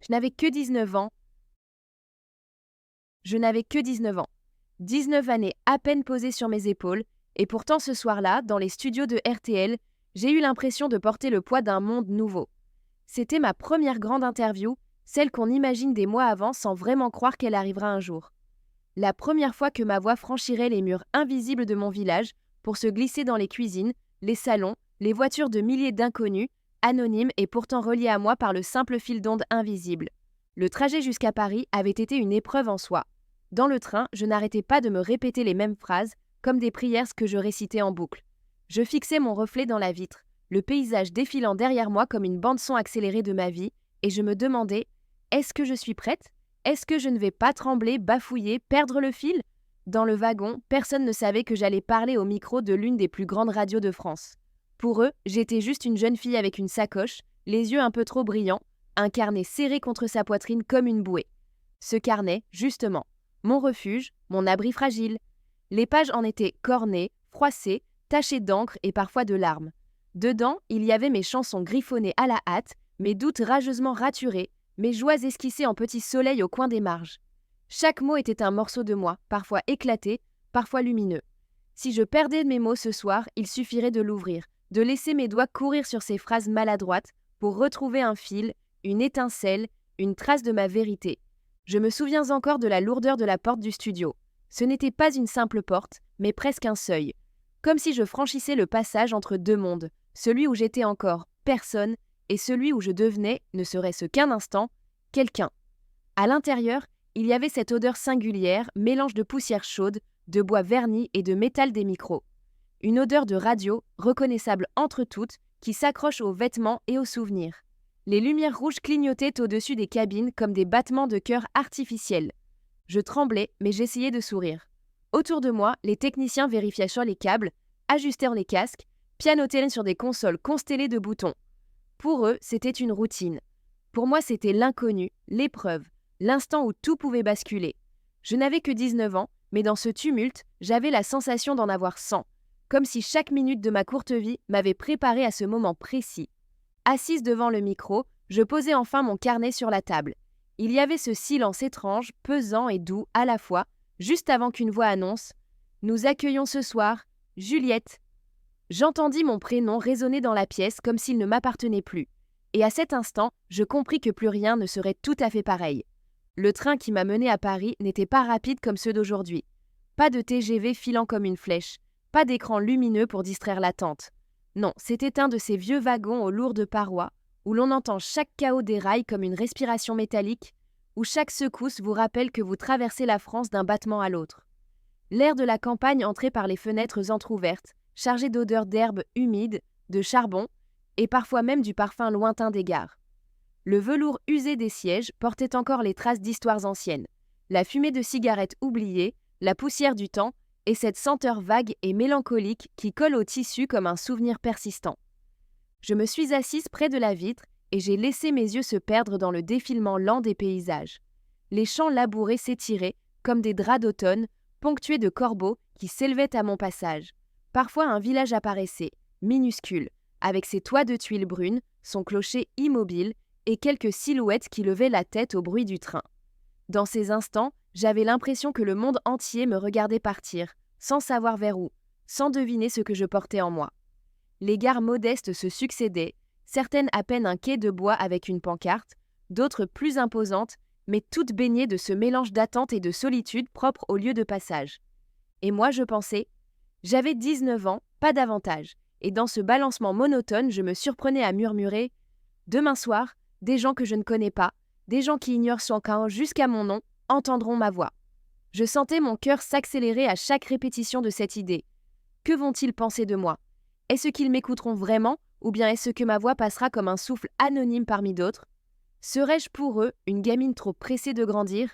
Je n'avais que 19 ans. Je n'avais que 19 ans. 19 années à peine posées sur mes épaules, et pourtant ce soir-là, dans les studios de RTL, j'ai eu l'impression de porter le poids d'un monde nouveau. C'était ma première grande interview, celle qu'on imagine des mois avant sans vraiment croire qu'elle arrivera un jour. La première fois que ma voix franchirait les murs invisibles de mon village pour se glisser dans les cuisines, les salons, les voitures de milliers d'inconnus, anonymes et pourtant reliés à moi par le simple fil d'onde invisible. Le trajet jusqu'à Paris avait été une épreuve en soi. Dans le train, je n'arrêtais pas de me répéter les mêmes phrases, comme des prières que je récitais en boucle. Je fixais mon reflet dans la vitre, le paysage défilant derrière moi comme une bande-son accélérée de ma vie, et je me demandais « Est-ce que je suis prête ? Est-ce que je ne vais pas trembler, bafouiller, perdre le fil ?» Dans le wagon, personne ne savait que j'allais parler au micro de l'une des plus grandes radios de France. Pour eux, j'étais juste une jeune fille avec une sacoche, les yeux un peu trop brillants, un carnet serré contre sa poitrine comme une bouée. Ce carnet, justement, mon refuge, mon abri fragile. Les pages en étaient cornées, froissées, tachées d'encre et parfois de larmes. Dedans, il y avait mes chansons griffonnées à la hâte, mes doutes rageusement raturés, mes joies esquissées en petits soleils au coin des marges. Chaque mot était un morceau de moi, parfois éclaté, parfois lumineux. Si je perdais mes mots ce soir, il suffirait de l'ouvrir, de laisser mes doigts courir sur ces phrases maladroites pour retrouver un fil, une étincelle, une trace de ma vérité. Je me souviens encore de la lourdeur de la porte du studio. Ce n'était pas une simple porte, mais presque un seuil. Comme si je franchissais le passage entre deux mondes, celui où j'étais encore personne et celui où je devenais, ne serait-ce qu'un instant, quelqu'un. À l'intérieur, il y avait cette odeur singulière, mélange de poussière chaude, de bois verni et de métal des micros. Une odeur de radio, reconnaissable entre toutes, qui s'accroche aux vêtements et aux souvenirs. Les lumières rouges clignotaient au-dessus des cabines comme des battements de cœur artificiels. Je tremblais, mais j'essayais de sourire. Autour de moi, les techniciens vérifiaient sur les câbles, ajustèrent les casques, pianotaient sur des consoles constellées de boutons. Pour eux, c'était une routine. Pour moi, c'était l'inconnu, l'épreuve, l'instant où tout pouvait basculer. Je n'avais que 19 ans, mais dans ce tumulte, j'avais la sensation d'en avoir 100, comme si chaque minute de ma courte vie m'avait préparé à ce moment précis. Assise devant le micro, je posais enfin mon carnet sur la table. Il y avait ce silence étrange, pesant et doux à la fois, juste avant qu'une voix annonce « Nous accueillons ce soir Juliette ». J'entendis mon prénom résonner dans la pièce comme s'il ne m'appartenait plus. Et à cet instant, je compris que plus rien ne serait tout à fait pareil. Le train qui m'a mené à Paris n'était pas rapide comme ceux d'aujourd'hui. Pas de TGV filant comme une flèche, pas d'écran lumineux pour distraire l'attente. Non, c'était un de ces vieux wagons aux lourdes parois, où l'on entend chaque chaos des rails comme une respiration métallique, où chaque secousse vous rappelle que vous traversez la France d'un battement à l'autre. L'air de la campagne entrait par les fenêtres entr'ouvertes, chargé d'odeurs d'herbes humides, de charbon, et parfois même du parfum lointain des gares. Le velours usé des sièges portait encore les traces d'histoires anciennes, la fumée de cigarettes oubliées, la poussière du temps, et cette senteur vague et mélancolique qui colle au tissu comme un souvenir persistant. Je me suis assise près de la vitre et j'ai laissé mes yeux se perdre dans le défilement lent des paysages. Les champs labourés s'étiraient comme des draps d'automne, ponctués de corbeaux qui s'élevaient à mon passage. Parfois un village apparaissait, minuscule, avec ses toits de tuiles brunes, son clocher immobile et quelques silhouettes qui levaient la tête au bruit du train. Dans ces instants, j'avais l'impression que le monde entier me regardait partir, sans savoir vers où, sans deviner ce que je portais en moi. Les gares modestes se succédaient, certaines à peine un quai de bois avec une pancarte, d'autres plus imposantes, mais toutes baignées de ce mélange d'attente et de solitude propre au lieu de passage. Et moi, je pensais, j'avais 19 ans, pas davantage, et dans ce balancement monotone, je me surprenais à murmurer « Demain soir, des gens que je ne connais pas, des gens qui ignorent son camp jusqu'à mon nom, entendront ma voix. » Je sentais mon cœur s'accélérer à chaque répétition de cette idée. Que vont-ils penser de moi ? Est-ce qu'ils m'écouteront vraiment, ou bien est-ce que ma voix passera comme un souffle anonyme parmi d'autres ? Serais-je pour eux une gamine trop pressée de grandir ?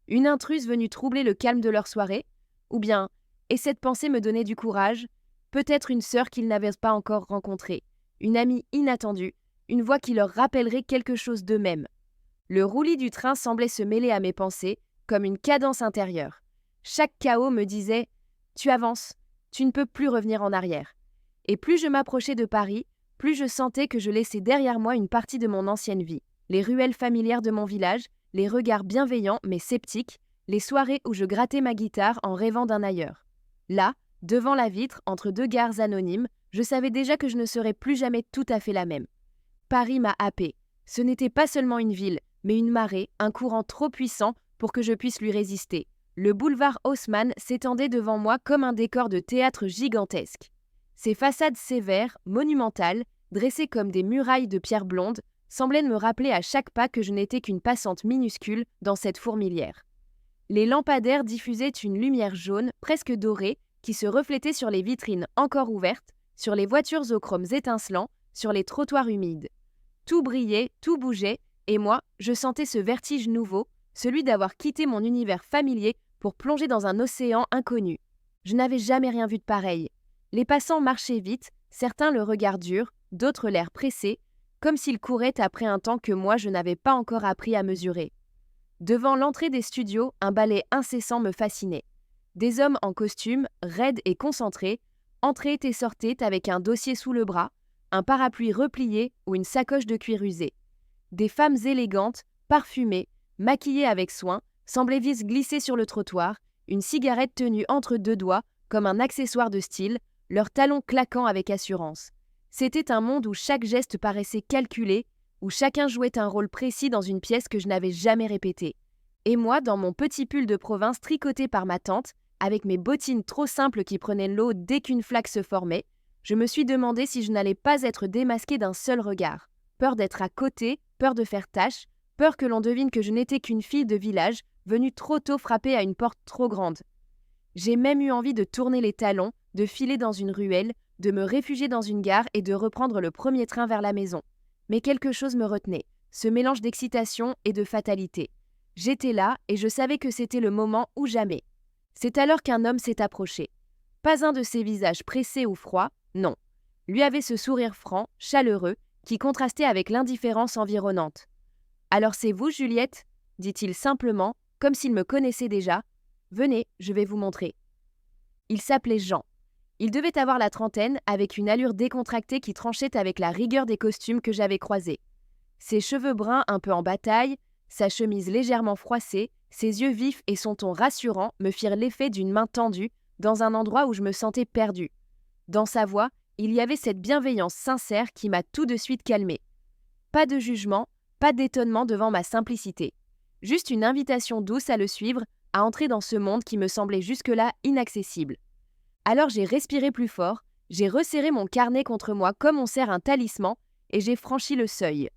Une intruse venue troubler le calme de leur soirée ? Ou bien, et cette pensée me donnait du courage, peut-être une sœur qu'ils n'avaient pas encore rencontrée, une amie inattendue, une voix qui leur rappellerait quelque chose d'eux-mêmes. Le roulis du train semblait se mêler à mes pensées, comme une cadence intérieure. Chaque chaos me disait « Tu avances, tu ne peux plus revenir en arrière ». Et plus je m'approchais de Paris, plus je sentais que je laissais derrière moi une partie de mon ancienne vie. les ruelles familières de mon village, les regards bienveillants mais sceptiques, les soirées où je grattais ma guitare en rêvant d'un ailleurs. Là, devant la vitre, entre deux gares anonymes, je savais déjà que je ne serais plus jamais tout à fait la même. Paris m'a happée. Ce n'était pas seulement une ville, mais une marée, un courant trop puissant pour que je puisse lui résister. Le boulevard Haussmann s'étendait devant moi comme un décor de théâtre gigantesque. Ses façades sévères, monumentales, dressées comme des murailles de pierre blonde, semblaient me rappeler à chaque pas que je n'étais qu'une passante minuscule dans cette fourmilière. Les lampadaires diffusaient une lumière jaune, presque dorée, qui se reflétait sur les vitrines encore ouvertes, sur les voitures aux chromes étincelants, sur les trottoirs humides. Tout brillait, tout bougeait, et moi, je sentais ce vertige nouveau, celui d'avoir quitté mon univers familier pour plonger dans un océan inconnu. Je n'avais jamais rien vu de pareil. Les passants marchaient vite, certains le regard dur, d'autres l'air pressé, comme s'ils couraient après un temps que moi je n'avais pas encore appris à mesurer. Devant l'entrée des studios, un balai incessant me fascinait. Des hommes en costume, raides et concentrés, entraient et sortaient avec un dossier sous le bras, un parapluie replié ou une sacoche de cuir usé. Des femmes élégantes, parfumées, maquillées avec soin, semblaient glisser sur le trottoir, une cigarette tenue entre deux doigts comme un accessoire de style, leurs talons claquant avec assurance. C'était un monde où chaque geste paraissait calculé, où chacun jouait un rôle précis dans une pièce que je n'avais jamais répétée. Et moi, dans mon petit pull de province tricoté par ma tante, avec mes bottines trop simples qui prenaient l'eau dès qu'une flaque se formait, je me suis demandé si je n'allais pas être démasquée d'un seul regard. Peur d'être à côté, peur de faire tache, peur que l'on devine que je n'étais qu'une fille de village, venue trop tôt frapper à une porte trop grande. J'ai même eu envie de tourner les talons, de filer dans une ruelle, de me réfugier dans une gare et de reprendre le premier train vers la maison. Mais quelque chose me retenait, ce mélange d'excitation et de fatalité. J'étais là et je savais que c'était le moment ou jamais. C'est alors qu'un homme s'est approché. Pas un de ses visages pressés ou froids, non. Lui avait ce sourire franc, chaleureux, qui contrastait avec l'indifférence environnante. « Alors c'est vous, Juliette ?» dit-il simplement, comme s'il me connaissait déjà. « Venez, je vais vous montrer. » Il s'appelait Jean. Il devait avoir la trentaine, avec une allure décontractée qui tranchait avec la rigueur des costumes que j'avais croisés. Ses cheveux bruns un peu en bataille, sa chemise légèrement froissée, ses yeux vifs et son ton rassurant me firent l'effet d'une main tendue dans un endroit où je me sentais perdue. Dans sa voix, il y avait cette bienveillance sincère qui m'a tout de suite calmée. Pas de jugement, pas d'étonnement devant ma simplicité. Juste une invitation douce à le suivre, à entrer dans ce monde qui me semblait jusque-là inaccessible. Alors j'ai respiré plus fort, j'ai resserré mon carnet contre moi comme on serre un talisman et j'ai franchi le seuil.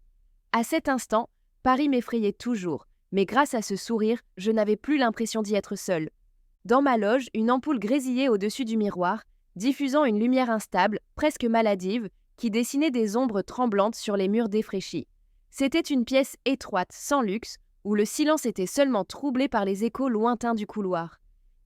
À cet instant, Paris m'effrayait toujours, mais grâce à ce sourire, je n'avais plus l'impression d'y être seule. Dans ma loge, une ampoule grésillait au-dessus du miroir, diffusant une lumière instable, presque maladive, qui dessinait des ombres tremblantes sur les murs défraîchis. C'était une pièce étroite, sans luxe, où le silence était seulement troublé par les échos lointains du couloir.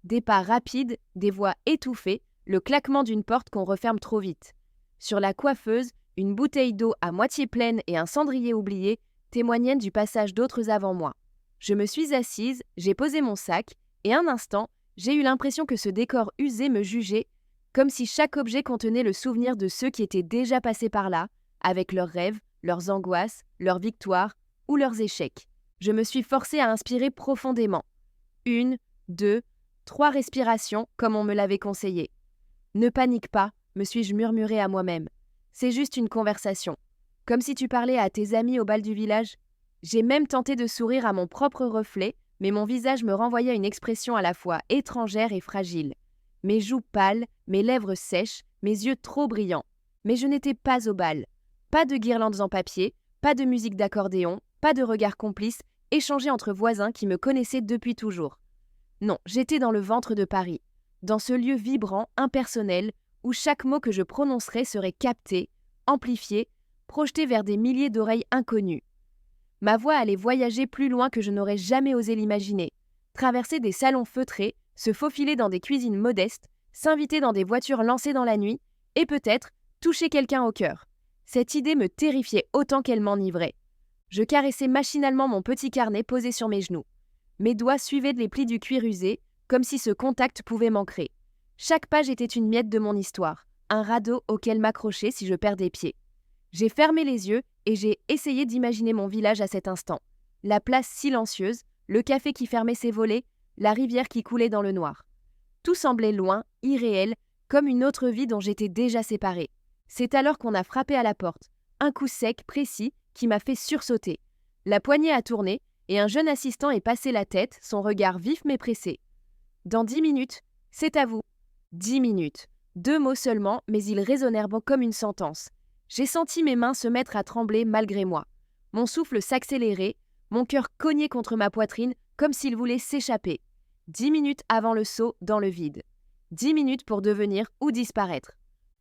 Des pas rapides, des voix étouffées, le claquement d'une porte qu'on referme trop vite. Sur la coiffeuse, une bouteille d'eau à moitié pleine et un cendrier oublié témoignaient du passage d'autres avant moi. Je me suis assise, j'ai posé mon sac, et un instant, j'ai eu l'impression que ce décor usé me jugeait, comme si chaque objet contenait le souvenir de ceux qui étaient déjà passés par là, avec leurs rêves, leurs angoisses, leurs victoires ou leurs échecs. Je me suis forcée à inspirer profondément. 1, 2, 3 respirations, comme on me l'avait conseillé. Ne panique pas, me suis-je murmuré à moi-même. C'est juste une conversation. Comme si tu parlais à tes amis au bal du village. J'ai même tenté de sourire à mon propre reflet, mais mon visage me renvoyait une expression à la fois étrangère et fragile. Mes joues pâles, mes lèvres sèches, mes yeux trop brillants. Mais je n'étais pas au bal. Pas de guirlandes en papier, pas de musique d'accordéon, pas de regards complices échangés entre voisins qui me connaissaient depuis toujours. Non, j'étais dans le ventre de Paris, dans ce lieu vibrant, impersonnel, où chaque mot que je prononcerais serait capté, amplifié, projeté vers des milliers d'oreilles inconnues. Ma voix allait voyager plus loin que je n'aurais jamais osé l'imaginer, traverser des salons feutrés, se faufiler dans des cuisines modestes, s'inviter dans des voitures lancées dans la nuit, et peut-être toucher quelqu'un au cœur. Cette idée me terrifiait autant qu'elle m'enivrait. Je caressais machinalement mon petit carnet posé sur mes genoux. Mes doigts suivaient les plis du cuir usé, comme si ce contact pouvait m'ancrer. Chaque page était une miette de mon histoire, un radeau auquel m'accrocher si je perdais pied. J'ai fermé les yeux et j'ai essayé d'imaginer mon village à cet instant. La place silencieuse, le café qui fermait ses volets, la rivière qui coulait dans le noir. Tout semblait loin, irréel, comme une autre vie dont j'étais déjà séparée. C'est alors qu'on a frappé à la porte. Un coup sec, précis, qui m'a fait sursauter. La poignée a tourné et un jeune assistant est passé la tête, son regard vif mais pressé. « Dans 10 minutes, c'est à vous. » 10 minutes. 2 mots seulement, mais ils résonnèrent comme une sentence. J'ai senti mes mains se mettre à trembler malgré moi. Mon souffle s'accélérait, mon cœur cognait contre ma poitrine comme s'il voulait s'échapper. 10 minutes avant le saut dans le vide. 10 minutes pour devenir ou disparaître.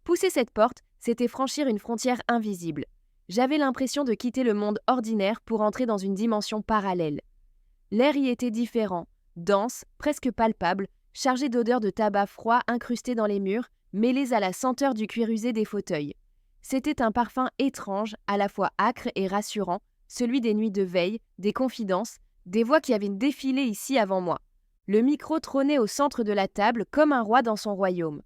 Pousser cette porte, c'était franchir une frontière invisible. J'avais l'impression de quitter le monde ordinaire pour entrer dans une dimension parallèle. L'air y était différent, dense, presque palpable, chargé d'odeurs de tabac froid incrustées dans les murs, mêlées à la senteur du cuir usé des fauteuils. C'était un parfum étrange, à la fois âcre et rassurant, celui des nuits de veille, des confidences, des voix qui avaient défilé ici avant moi. Le micro trônait au centre de la table comme un roi dans son royaume.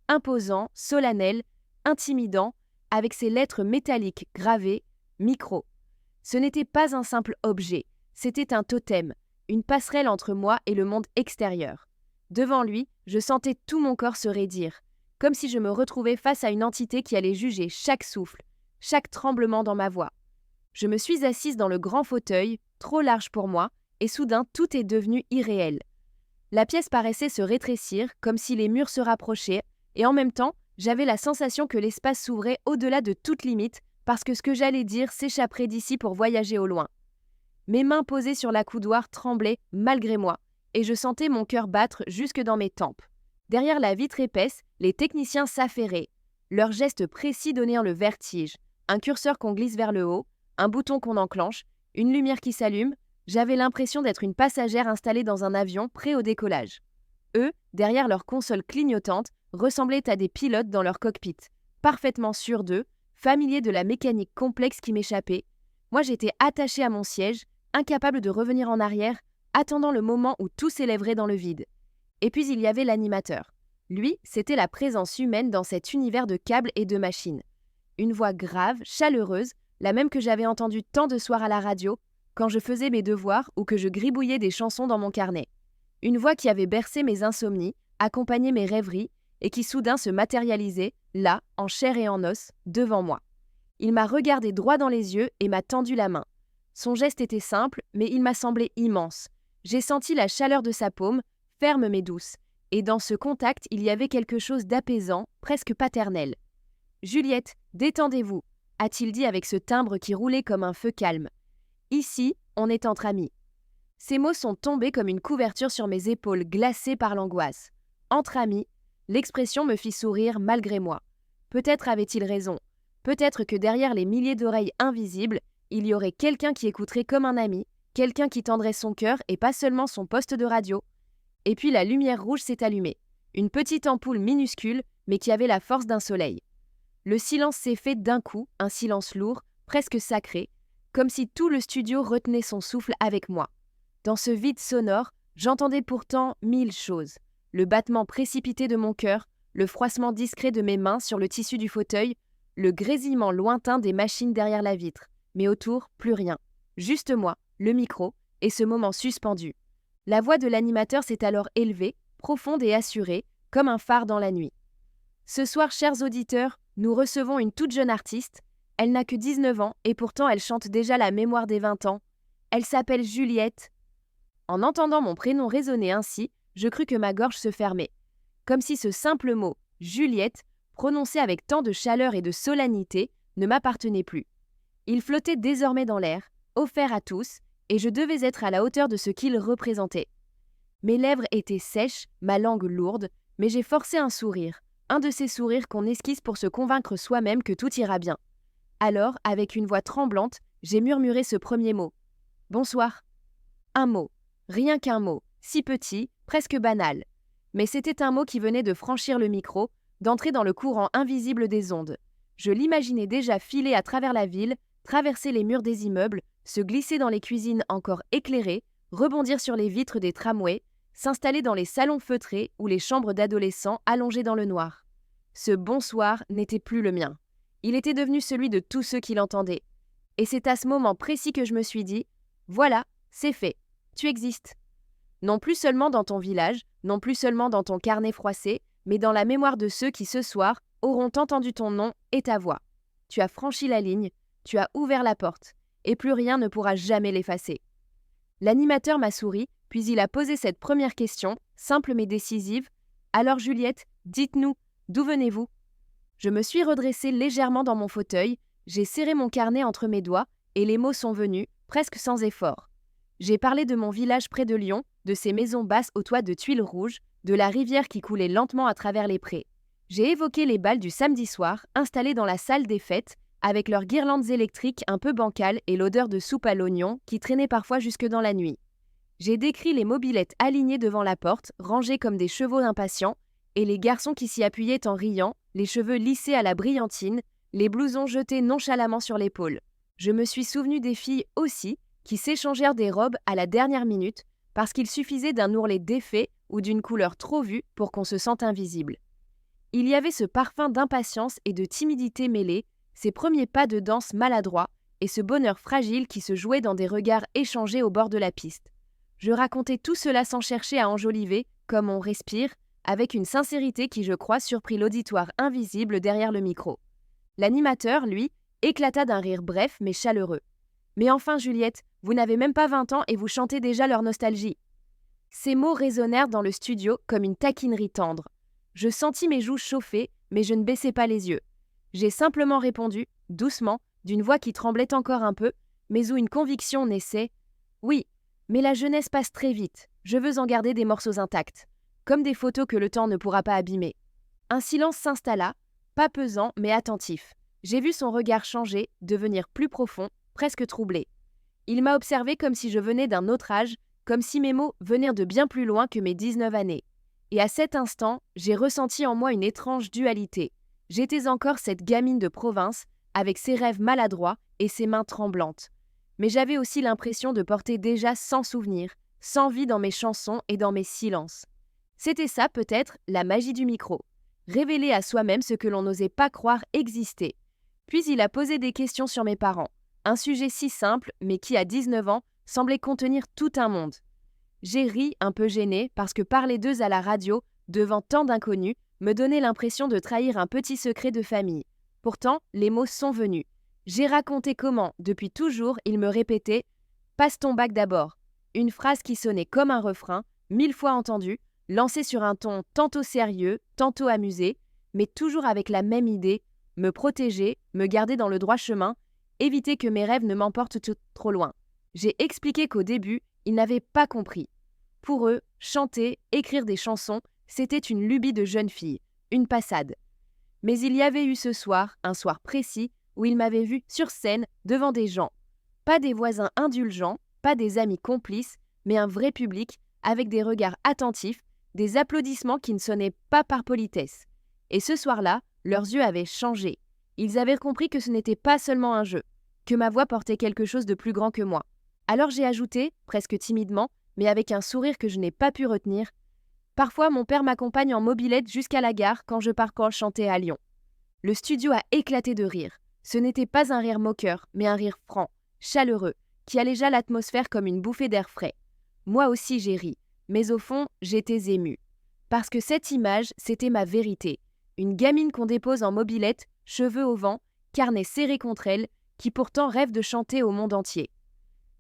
Imposant, solennel, intimidant, avec ses lettres métalliques gravées « Micro ». Ce n'était pas un simple objet, c'était un totem, une passerelle entre moi et le monde extérieur. Devant lui, je sentais tout mon corps se raidir, comme si je me retrouvais face à une entité qui allait juger chaque souffle, chaque tremblement dans ma voix. Je me suis assise dans le grand fauteuil, trop large pour moi, et soudain tout est devenu irréel. La pièce paraissait se rétrécir, comme si les murs se rapprochaient, et en même temps, j'avais la sensation que l'espace s'ouvrait au-delà de toute limite, parce que ce que j'allais dire s'échapperait d'ici pour voyager au loin. Mes mains posées sur la coudoir tremblaient malgré moi, et je sentais mon cœur battre jusque dans mes tempes. Derrière la vitre épaisse, les techniciens s'affairaient. Leurs gestes précis donnaient le vertige. Un curseur qu'on glisse vers le haut, un bouton qu'on enclenche, une lumière qui s'allume. J'avais l'impression d'être une passagère installée dans un avion prêt au décollage. Eux, derrière leur console clignotante, ressemblaient à des pilotes dans leur cockpit, parfaitement sûrs d'eux, familiers de la mécanique complexe qui m'échappait. Moi, j'étais attachée à mon siège, incapable de revenir en arrière, attendant le moment où tout s'élèverait dans le vide. Et puis il y avait l'animateur. Lui, c'était la présence humaine dans cet univers de câbles et de machines. Une voix grave, chaleureuse, la même que j'avais entendue tant de soirs à la radio, quand je faisais mes devoirs ou que je gribouillais des chansons dans mon carnet. Une voix qui avait bercé mes insomnies, accompagné mes rêveries, et qui soudain se matérialisait, là, en chair et en os, devant moi. Il m'a regardé droit dans les yeux et m'a tendu la main. Son geste était simple, mais il m'a semblé immense. J'ai senti la chaleur de sa paume, ferme mais douce, et dans ce contact, il y avait quelque chose d'apaisant, presque paternel. « Juliette, détendez-vous », a-t-il dit avec ce timbre qui roulait comme un feu calme. « Ici, on est entre amis. » Ces mots sont tombés comme une couverture sur mes épaules glacées par l'angoisse. Entre amis, l'expression me fit sourire malgré moi. Peut-être avait-il raison. Peut-être que derrière les milliers d'oreilles invisibles, il y aurait quelqu'un qui écouterait comme un ami, quelqu'un qui tendrait son cœur et pas seulement son poste de radio. Et puis la lumière rouge s'est allumée. Une petite ampoule minuscule, mais qui avait la force d'un soleil. Le silence s'est fait d'un coup, un silence lourd, presque sacré, comme si tout le studio retenait son souffle avec moi. Dans ce vide sonore, j'entendais pourtant 1000 choses. Le battement précipité de mon cœur, le froissement discret de mes mains sur le tissu du fauteuil, le grésillement lointain des machines derrière la vitre. Mais autour, plus rien. Juste moi, le micro, et ce moment suspendu. La voix de l'animateur s'est alors élevée, profonde et assurée, comme un phare dans la nuit. Ce soir, chers auditeurs, nous recevons une toute jeune artiste. Elle n'a que 19 ans et pourtant elle chante déjà la mémoire des 20 ans. Elle s'appelle Juliette. En entendant mon prénom résonner ainsi, je crus que ma gorge se fermait. Comme si ce simple mot, Juliette, prononcé avec tant de chaleur et de solennité, ne m'appartenait plus. Il flottait désormais dans l'air, offert à tous, et je devais être à la hauteur de ce qu'il représentait. Mes lèvres étaient sèches, ma langue lourde, mais j'ai forcé un sourire, un de ces sourires qu'on esquisse pour se convaincre soi-même que tout ira bien. Alors, avec une voix tremblante, j'ai murmuré ce premier mot. « Bonsoir ». Un mot, rien qu'un mot, si petit, presque banal. Mais c'était un mot qui venait de franchir le micro, d'entrer dans le courant invisible des ondes. Je l'imaginais déjà filer à travers la ville, traverser les murs des immeubles, se glisser dans les cuisines encore éclairées, rebondir sur les vitres des tramways, s'installer dans les salons feutrés ou les chambres d'adolescents allongées dans le noir. Ce bonsoir n'était plus le mien. Il était devenu celui de tous ceux qui l'entendaient. Et c'est à ce moment précis que je me suis dit « Voilà, c'est fait, tu existes ». Non plus seulement dans ton village, non plus seulement dans ton carnet froissé, mais dans la mémoire de ceux qui ce soir auront entendu ton nom et ta voix. Tu as franchi la ligne, tu as ouvert la porte, et plus rien ne pourra jamais l'effacer. L'animateur m'a souri, puis il a posé cette première question, simple mais décisive. « Alors Juliette, dites-nous, d'où venez-vous » Je me suis redressée légèrement dans mon fauteuil, j'ai serré mon carnet entre mes doigts, et les mots sont venus, presque sans effort. J'ai parlé de mon village près de Lyon, de ses maisons basses aux toits de tuiles rouges, de la rivière qui coulait lentement à travers les prés. J'ai évoqué les bals du samedi soir, installés dans la salle des fêtes, avec leurs guirlandes électriques un peu bancales et l'odeur de soupe à l'oignon qui traînait parfois jusque dans la nuit. J'ai décrit les mobylettes alignées devant la porte, rangées comme des chevaux impatients, et les garçons qui s'y appuyaient en riant, les cheveux lissés à la brillantine, les blousons jetés nonchalamment sur l'épaule. Je me suis souvenu des filles aussi, qui s'échangèrent des robes à la dernière minute, parce qu'il suffisait d'un ourlet défait ou d'une couleur trop vue pour qu'on se sente invisible. Il y avait ce parfum d'impatience et de timidité mêlés, ces premiers pas de danse maladroits et ce bonheur fragile qui se jouait dans des regards échangés au bord de la piste. Je racontais tout cela sans chercher à enjoliver, comme on respire, avec une sincérité qui, je crois, surprit l'auditoire invisible derrière le micro. L'animateur, lui, éclata d'un rire bref mais chaleureux. « Mais enfin, Juliette, vous n'avez même pas 20 ans et vous chantez déjà leur nostalgie. » Ces mots résonnèrent dans le studio comme une taquinerie tendre. Je sentis mes joues chauffer, mais je ne baissai pas les yeux. J'ai simplement répondu, doucement, d'une voix qui tremblait encore un peu, mais où une conviction naissait. « Oui, mais la jeunesse passe très vite, je veux en garder des morceaux intacts, comme des photos que le temps ne pourra pas abîmer. » Un silence s'installa, pas pesant mais attentif. J'ai vu son regard changer, devenir plus profond, presque troublé. Il m'a observé comme si je venais d'un autre âge, comme si mes mots venaient de bien plus loin que mes 19 années. Et à cet instant, j'ai ressenti en moi une étrange dualité. J'étais encore cette gamine de province, avec ses rêves maladroits et ses mains tremblantes. Mais j'avais aussi l'impression de porter déjà 100 souvenirs, 100 vies dans mes chansons et dans mes silences. C'était ça peut-être la magie du micro. Révéler à soi-même ce que l'on n'osait pas croire exister. Puis il a posé des questions sur mes parents. Un sujet si simple, mais qui, à 19 ans, semblait contenir tout un monde. J'ai ri, un peu gênée, parce que parler d'eux à la radio, devant tant d'inconnus, me donnait l'impression de trahir un petit secret de famille. Pourtant, les mots sont venus. J'ai raconté comment, depuis toujours, il me répétait « Passe ton bac d'abord », une phrase qui sonnait comme un refrain, 1000 fois entendue, lancée sur un ton tantôt sérieux, tantôt amusé, mais toujours avec la même idée, me protéger, me garder dans le droit chemin, éviter que mes rêves ne m'emportent trop loin. J'ai expliqué qu'au début, ils n'avaient pas compris. Pour eux, chanter, écrire des chansons, c'était une lubie de jeune fille, une passade. Mais il y avait eu ce soir, un soir précis, où ils m'avaient vu sur scène, devant des gens. Pas des voisins indulgents, pas des amis complices, mais un vrai public, avec des regards attentifs, des applaudissements qui ne sonnaient pas par politesse. Et ce soir-là, leurs yeux avaient changé. Ils avaient compris que ce n'était pas seulement un jeu, que ma voix portait quelque chose de plus grand que moi. Alors j'ai ajouté, presque timidement, mais avec un sourire que je n'ai pas pu retenir, « Parfois mon père m'accompagne en mobylette jusqu'à la gare quand je pars chanter à Lyon. » Le studio a éclaté de rire. Ce n'était pas un rire moqueur, mais un rire franc, chaleureux, qui allégea l'atmosphère comme une bouffée d'air frais. Moi aussi j'ai ri, mais au fond, j'étais émue. Parce que cette image, c'était ma vérité. Une gamine qu'on dépose en mobylette, cheveux au vent, carnet serré contre elle, qui pourtant rêve de chanter au monde entier.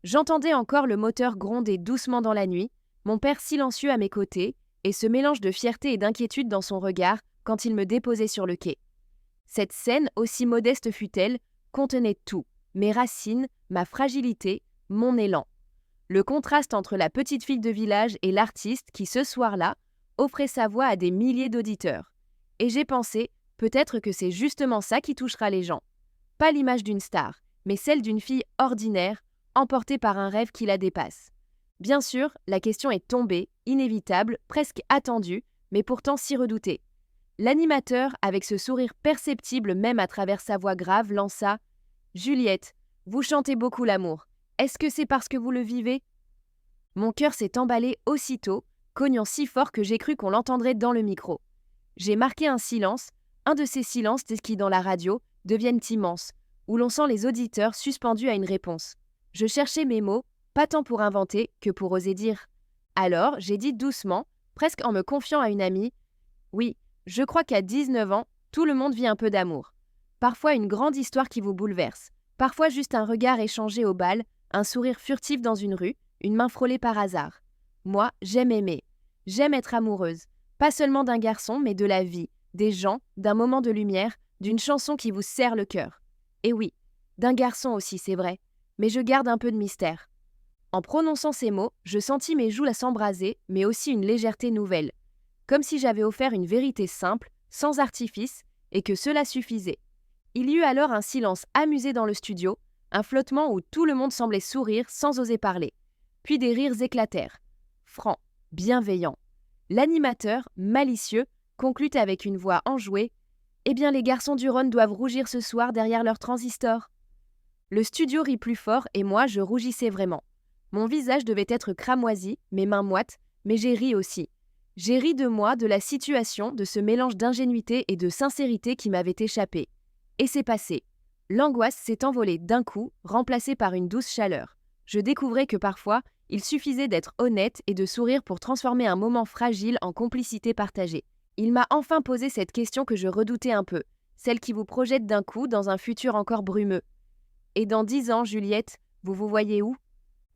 J'entendais encore le moteur gronder doucement dans la nuit, mon père silencieux à mes côtés, et ce mélange de fierté et d'inquiétude dans son regard quand il me déposait sur le quai. Cette scène, aussi modeste fût-elle, contenait tout, mes racines, ma fragilité, mon élan. Le contraste entre la petite fille de village et l'artiste qui, ce soir-là, offrait sa voix à des milliers d'auditeurs. Et j'ai pensé, peut-être que c'est justement ça qui touchera les gens. Pas l'image d'une star, mais celle d'une fille ordinaire, emportée par un rêve qui la dépasse. Bien sûr, la question est tombée, inévitable, presque attendue, mais pourtant si redoutée. L'animateur, avec ce sourire perceptible même à travers sa voix grave, lança « Juliette, vous chantez beaucoup l'amour. Est-ce que c'est parce que vous le vivez ?» Mon cœur s'est emballé aussitôt, cognant si fort que j'ai cru qu'on l'entendrait dans le micro. J'ai marqué un silence, un de ces silences qui, dans la radio, deviennent immenses, où l'on sent les auditeurs suspendus à une réponse. Je cherchais mes mots, pas tant pour inventer que pour oser dire. Alors, j'ai dit doucement, presque en me confiant à une amie, « Oui, je crois qu'à 19 ans, tout le monde vit un peu d'amour. Parfois une grande histoire qui vous bouleverse, parfois juste un regard échangé au bal, un sourire furtif dans une rue, une main frôlée par hasard. Moi, j'aime aimer. J'aime être amoureuse. Pas seulement d'un garçon, mais de la vie, des gens, d'un moment de lumière, d'une chanson qui vous serre le cœur. Et oui, d'un garçon aussi, c'est vrai, mais je garde un peu de mystère. » En prononçant ces mots, je sentis mes joues s'embraser, mais aussi une légèreté nouvelle, comme si j'avais offert une vérité simple, sans artifice, et que cela suffisait. Il y eut alors un silence amusé dans le studio, un flottement où tout le monde semblait sourire sans oser parler. Puis des rires éclatèrent. Francs, bienveillants. L'animateur, malicieux, conclut avec une voix enjouée. « Eh bien, les garçons du Rhône doivent rougir ce soir derrière leur transistor. » Le studio rit plus fort et moi, je rougissais vraiment. Mon visage devait être cramoisi, mes mains moites, mais j'ai ri aussi. J'ai ri de moi, de la situation, de ce mélange d'ingénuité et de sincérité qui m'avait échappé. Et c'est passé. L'angoisse s'est envolée d'un coup, remplacée par une douce chaleur. Je découvrais que parfois, il suffisait d'être honnête et de sourire pour transformer un moment fragile en complicité partagée. Il m'a enfin posé cette question que je redoutais un peu, celle qui vous projette d'un coup dans un futur encore brumeux. « Et dans 10 ans, Juliette, vous vous voyez où ?»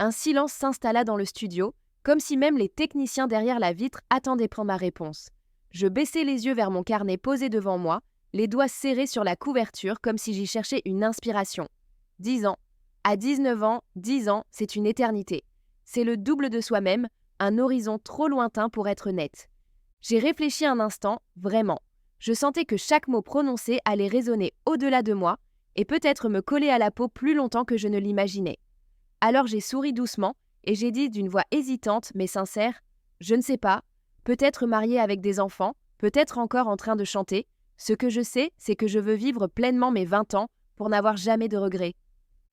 Un silence s'installa dans le studio, comme si même les techniciens derrière la vitre attendaient pour ma réponse. Je baissai les yeux vers mon carnet posé devant moi, les doigts serrés sur la couverture comme si j'y cherchais une inspiration. 10 ans. À 19 ans, 10 ans, c'est une éternité. C'est le double de soi-même, un horizon trop lointain pour être net. J'ai réfléchi un instant, vraiment. Je sentais que chaque mot prononcé allait résonner au-delà de moi et peut-être me coller à la peau plus longtemps que je ne l'imaginais. Alors j'ai souri doucement et j'ai dit d'une voix hésitante mais sincère, « Je ne sais pas, peut-être mariée avec des enfants, peut-être encore en train de chanter. Ce que je sais, c'est que je veux vivre pleinement mes 20 ans pour n'avoir jamais de regrets. »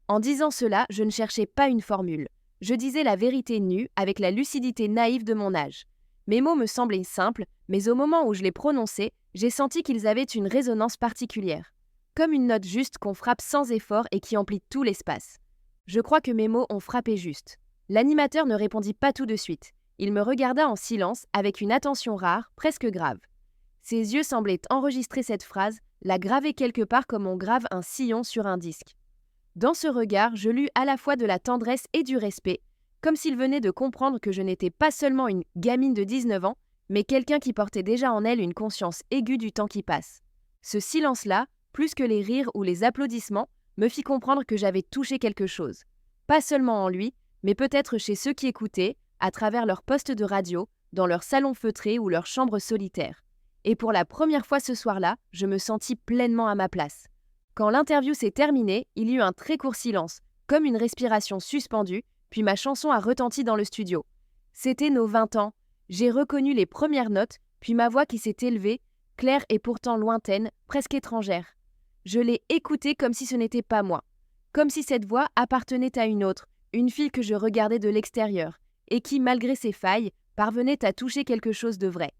En disant cela, je ne cherchais pas une formule. Je disais la vérité nue avec la lucidité naïve de mon âge. Mes mots me semblaient simples, mais au moment où je les prononçais, j'ai senti qu'ils avaient une résonance particulière. Comme une note juste qu'on frappe sans effort et qui emplit tout l'espace. Je crois que mes mots ont frappé juste. L'animateur ne répondit pas tout de suite. Il me regarda en silence avec une attention rare, presque grave. Ses yeux semblaient enregistrer cette phrase, la graver quelque part comme on grave un sillon sur un disque. Dans ce regard, je lus à la fois de la tendresse et du respect, comme s'il venait de comprendre que je n'étais pas seulement une gamine de 19 ans, mais quelqu'un qui portait déjà en elle une conscience aiguë du temps qui passe. Ce silence-là, plus que les rires ou les applaudissements, me fit comprendre que j'avais touché quelque chose. Pas seulement en lui, mais peut-être chez ceux qui écoutaient, à travers leur poste de radio, dans leur salon feutré ou leur chambre solitaire. Et pour la première fois ce soir-là, je me sentis pleinement à ma place. Quand l'interview s'est terminée, il y eut un très court silence, comme une respiration suspendue, puis ma chanson a retenti dans le studio. C'était nos 20 ans. J'ai reconnu les premières notes, puis ma voix qui s'est élevée, claire et pourtant lointaine, presque étrangère. Je l'ai écoutée comme si ce n'était pas moi. Comme si cette voix appartenait à une autre, une fille que je regardais de l'extérieur, et qui, malgré ses failles, parvenait à toucher quelque chose de vrai.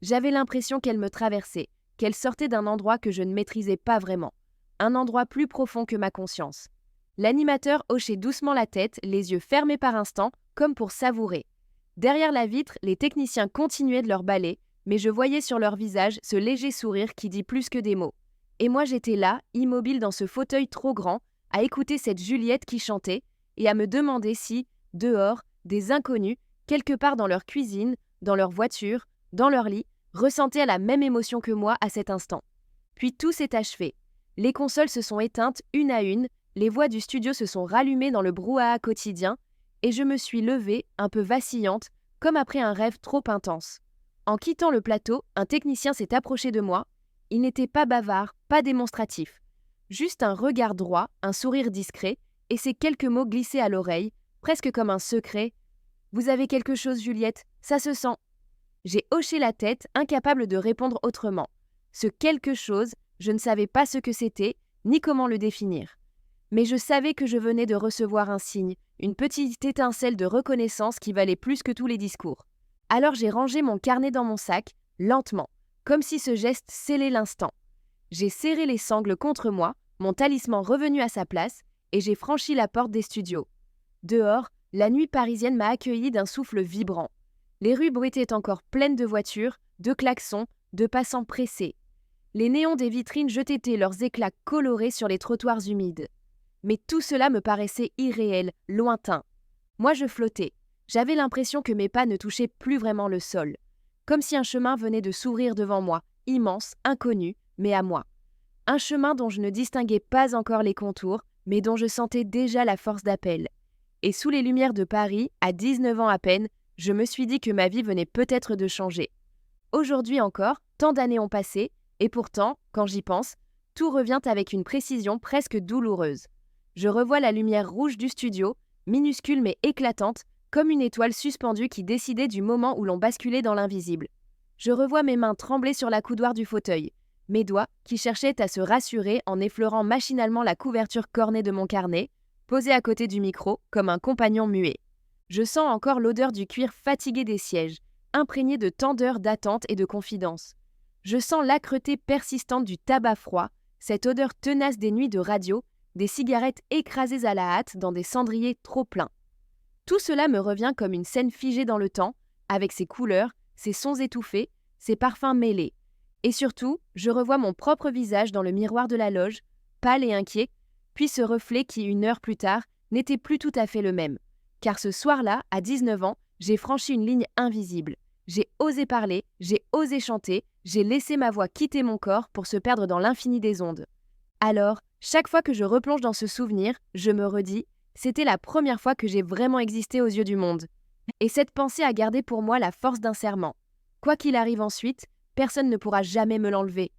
J'avais l'impression qu'elle me traversait, qu'elle sortait d'un endroit que je ne maîtrisais pas vraiment, un endroit plus profond que ma conscience. L'animateur hochait doucement la tête, les yeux fermés par instants, comme pour savourer. Derrière la vitre, les techniciens continuaient de leur balai, mais je voyais sur leur visage ce léger sourire qui dit plus que des mots. Et moi j'étais là, immobile dans ce fauteuil trop grand, à écouter cette Juliette qui chantait, et à me demander si, dehors, des inconnus, quelque part dans leur cuisine, dans leur voiture, dans leur lit, ressentaient la même émotion que moi à cet instant. Puis tout s'est achevé. Les consoles se sont éteintes une à une, les voix du studio se sont rallumées dans le brouhaha quotidien, et je me suis levée, un peu vacillante, comme après un rêve trop intense. En quittant le plateau, un technicien s'est approché de moi. Il n'était pas bavard, pas démonstratif. Juste un regard droit, un sourire discret, et ces quelques mots glissés à l'oreille, presque comme un secret. « Vous avez quelque chose, Juliette, ça se sent. » J'ai hoché la tête, incapable de répondre autrement. Ce quelque chose, je ne savais pas ce que c'était, ni comment le définir. Mais je savais que je venais de recevoir un signe, une petite étincelle de reconnaissance qui valait plus que tous les discours. Alors j'ai rangé mon carnet dans mon sac, lentement, comme si ce geste scellait l'instant. J'ai serré les sangles contre moi, mon talisman revenu à sa place, et j'ai franchi la porte des studios. Dehors, la nuit parisienne m'a accueilli d'un souffle vibrant. Les rues bruitaient encore pleines de voitures, de klaxons, de passants pressés. Les néons des vitrines jetaient leurs éclats colorés sur les trottoirs humides. Mais tout cela me paraissait irréel, lointain. Moi je flottais. J'avais l'impression que mes pas ne touchaient plus vraiment le sol. Comme si un chemin venait de s'ouvrir devant moi, immense, inconnu, mais à moi. Un chemin dont je ne distinguais pas encore les contours, mais dont je sentais déjà la force d'appel. Et sous les lumières de Paris, à 19 ans à peine, je me suis dit que ma vie venait peut-être de changer. Aujourd'hui encore, tant d'années ont passé, et pourtant, quand j'y pense, tout revient avec une précision presque douloureuse. Je revois la lumière rouge du studio, minuscule mais éclatante, comme une étoile suspendue qui décidait du moment où l'on basculait dans l'invisible. Je revois mes mains trembler sur la coudoir du fauteuil, mes doigts qui cherchaient à se rassurer en effleurant machinalement la couverture cornée de mon carnet, posé à côté du micro comme un compagnon muet. Je sens encore l'odeur du cuir fatigué des sièges, imprégné de tant d'heures d'attente et de confidence. Je sens l'âcreté persistante du tabac froid, cette odeur tenace des nuits de radio, des cigarettes écrasées à la hâte dans des cendriers trop pleins. Tout cela me revient comme une scène figée dans le temps, avec ses couleurs, ses sons étouffés, ses parfums mêlés. Et surtout, je revois mon propre visage dans le miroir de la loge, pâle et inquiet, puis ce reflet qui, une heure plus tard, n'était plus tout à fait le même. Car ce soir-là, à 19 ans, j'ai franchi une ligne invisible. J'ai osé parler, j'ai osé chanter, j'ai laissé ma voix quitter mon corps pour se perdre dans l'infini des ondes. Alors, chaque fois que je replonge dans ce souvenir, je me redis, c'était la première fois que j'ai vraiment existé aux yeux du monde. Et cette pensée a gardé pour moi la force d'un serment. Quoi qu'il arrive ensuite, personne ne pourra jamais me l'enlever.